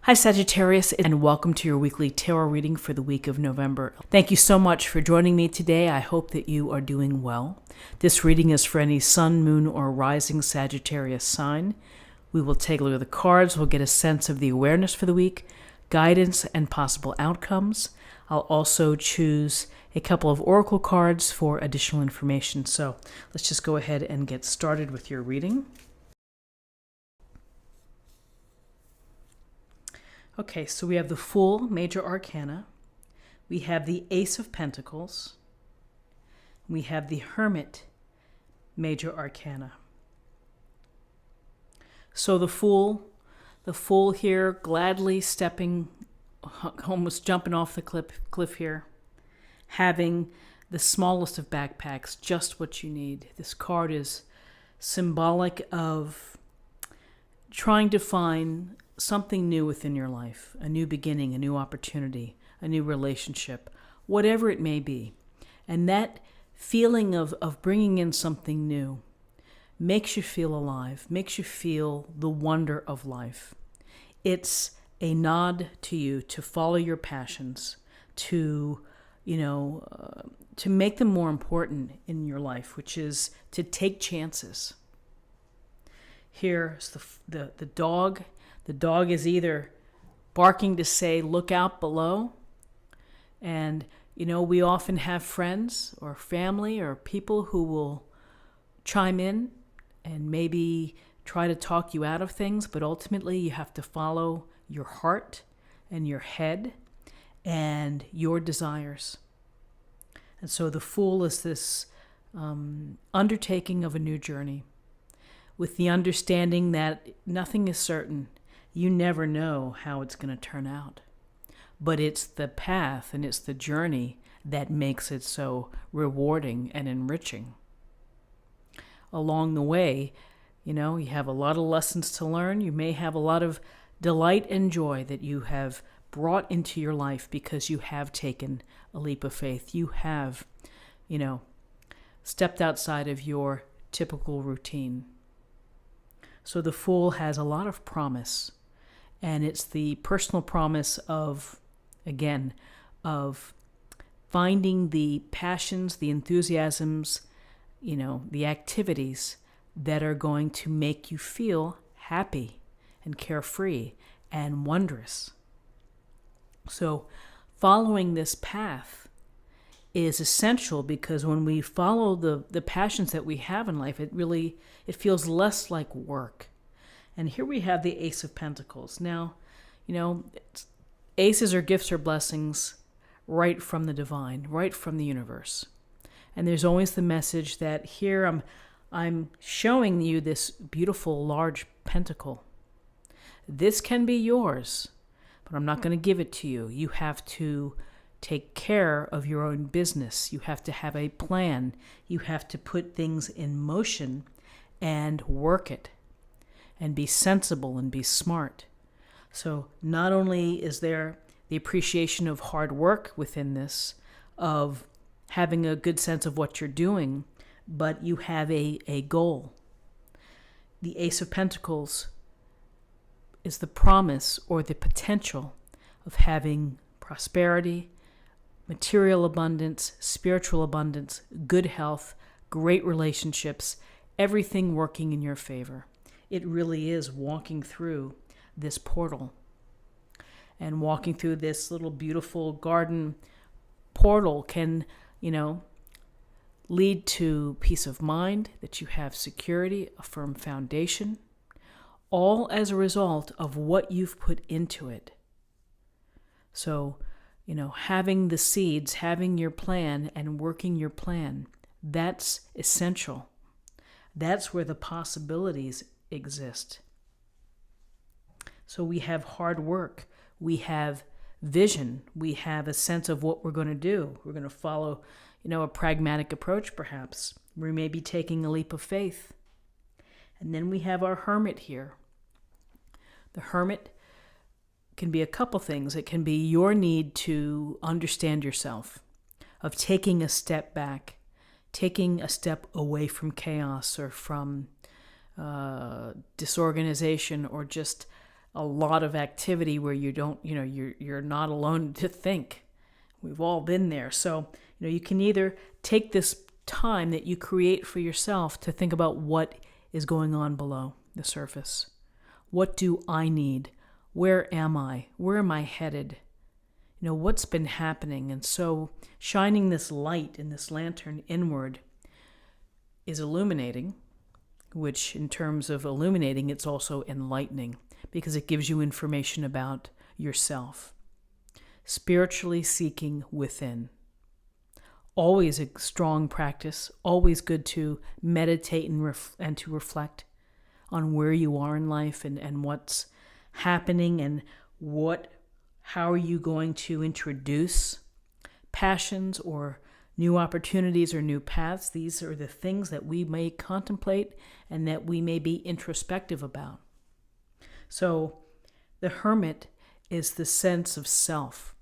Hi Sagittarius, and welcome to your weekly tarot reading for the week of November. Thank you so much for joining me today. I hope that you are doing well. This reading is for any sun, moon, or rising Sagittarius sign. We will take a look at the cards. We'll get a sense of the awareness for the week, guidance, and possible outcomes. I'll also choose a couple of oracle cards for additional information. So let's just go ahead and get started with your reading. Okay, so we have the Fool, Major Arcana. We have the Ace of Pentacles. We have the Hermit, Major Arcana. So the Fool here gladly stepping, almost jumping off the cliff here, having the smallest of backpacks, just what you need. This card is symbolic of trying to find something new within your life, a new beginning, a new opportunity, a new relationship, whatever it may be. And that feeling of bringing in something new makes you feel alive, makes you feel the wonder of life. It's a nod to you to follow your passions, to make them more important in your life, which is to take chances. Here's the dog. The dog is either barking to say, look out below. And, we often have friends or family or people who will chime in and maybe try to talk you out of things. But ultimately, you have to follow your heart and your head and your desires. And so the Fool is this undertaking of a new journey with the understanding that nothing is certain. You never know how it's going to turn out. But it's the path and it's the journey that makes it so rewarding and enriching. Along the way, you have a lot of lessons to learn. You may have a lot of delight and joy that you have brought into your life because you have taken a leap of faith. You have, stepped outside of your typical routine. So the Fool has a lot of promise. And it's the personal promise of finding the passions, the enthusiasms, the activities that are going to make you feel happy and carefree and wondrous. So following this path is essential because when we follow the passions that we have in life, it feels less like work. And here we have the Ace of Pentacles. Now, aces are gifts or blessings right from the divine, right from the universe. And there's always the message that here I'm showing you this beautiful large pentacle. This can be yours, but I'm not going to give it to you. You have to take care of your own business. You have to have a plan. You have to put things in motion and work it. And be sensible and be smart. So not only is there the appreciation of hard work within this, of having a good sense of what you're doing, but you have a goal. The Ace of Pentacles is the promise or the potential of having prosperity, material abundance, spiritual abundance, good health, great relationships, everything working in your favor. It really is walking through this portal and walking through this little beautiful garden portal can, lead to peace of mind, that you have security, a firm foundation, all as a result of what you've put into it. So, having the seeds, having your plan and working your plan, that's essential. That's where the possibilities exist. So we have hard work, we have vision, we have a sense of what we're going to do. We're going to follow, a pragmatic approach perhaps. We may be taking a leap of faith. And then we have our Hermit here. The Hermit can be a couple things. It can be your need to understand yourself, of taking a step back, taking a step away from chaos or from disorganization, or just a lot of activity where you don't, you're not alone to think. We've all been there. So, you can either take this time that you create for yourself to think about what is going on below the surface. What do I need? Where am I? Where am I headed? What's been happening? And so shining this light in this lantern inward is illuminating, which in terms of illuminating, it's also enlightening because it gives you information about yourself. Spiritually seeking within. Always a strong practice, always good to meditate and to reflect on where you are in life and what's happening and how are you going to introduce passions or new opportunities or new paths. These are the things that we may contemplate and that we may be introspective about. So the hermit is the sense of self.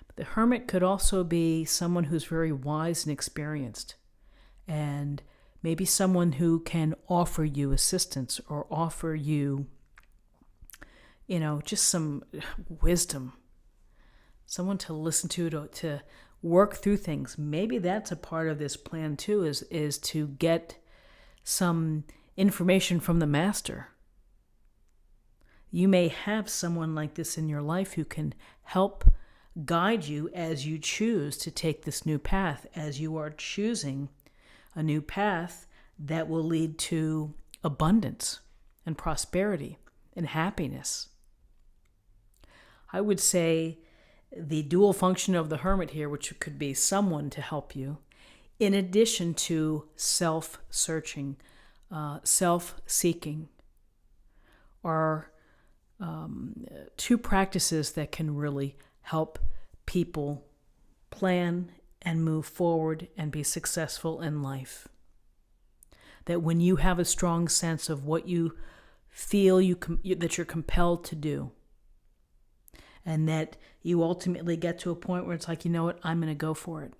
But the hermit could also be someone who's very wise and experienced, and maybe someone who can offer you assistance or offer you, just some wisdom, someone to listen to work through things. Maybe that's a part of this plan too, is to get some information from the master. You may have someone like this in your life who can help guide you as you choose to take this new path, as you are choosing a new path that will lead to abundance and prosperity and happiness. I would say the dual function of the hermit here, which could be someone to help you, in addition to self-searching, self-seeking, are two practices that can really help people plan and move forward and be successful in life. That when you have a strong sense of what you feel that you're compelled to do, and that you ultimately get to a point where it's like, you know what, I'm going to go for it.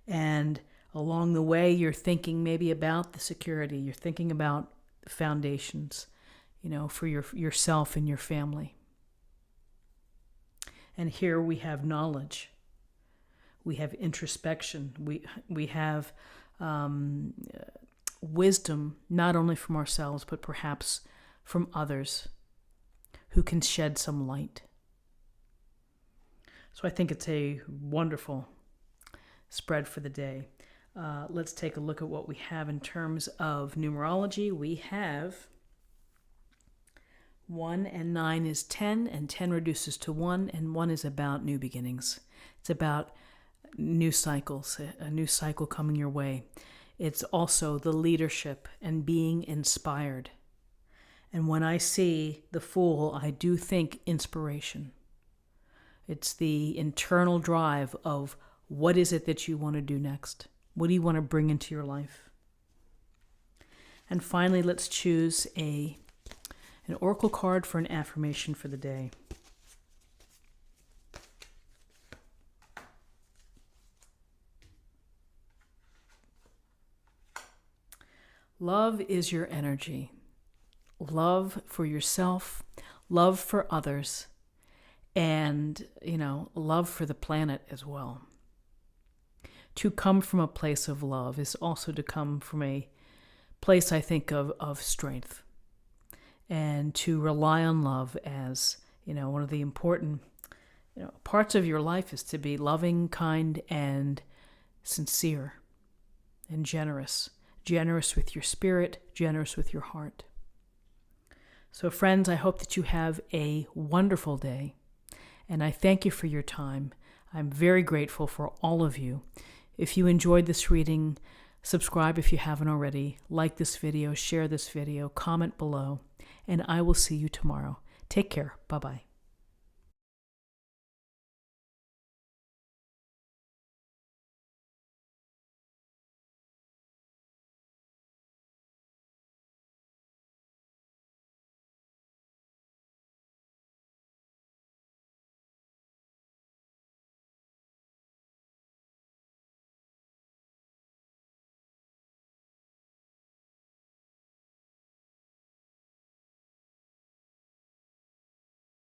And along the way, you're thinking maybe about the security, you're thinking about the foundations, for yourself and your family. And here we have knowledge. We have introspection. We have wisdom, not only from ourselves, but perhaps from others who can shed some light. So I think it's a wonderful spread for the day. Let's take a look at what we have in terms of numerology. We have 1 and 9 is 10, and 10 reduces to 1, and 1 is about new beginnings. It's about new cycles, a new cycle coming your way. It's also the leadership and being inspired. And when I see the Fool, I do think inspiration. It's the internal drive of what is it that you want to do next? What do you want to bring into your life? And finally, let's choose an oracle card for an affirmation for the day. Love is your energy. Love for yourself, love for others, and, love for the planet as well. To come from a place of love is also to come from a place, I think, of strength. And to rely on love as, one of the important, parts of your life is to be loving, kind, and sincere, and generous. Generous with your spirit, generous with your heart. So friends, I hope that you have a wonderful day, and I thank you for your time. I'm very grateful for all of you. If you enjoyed this reading, subscribe if you haven't already, like this video, share this video, comment below, and I will see you tomorrow. Take care. Bye-bye.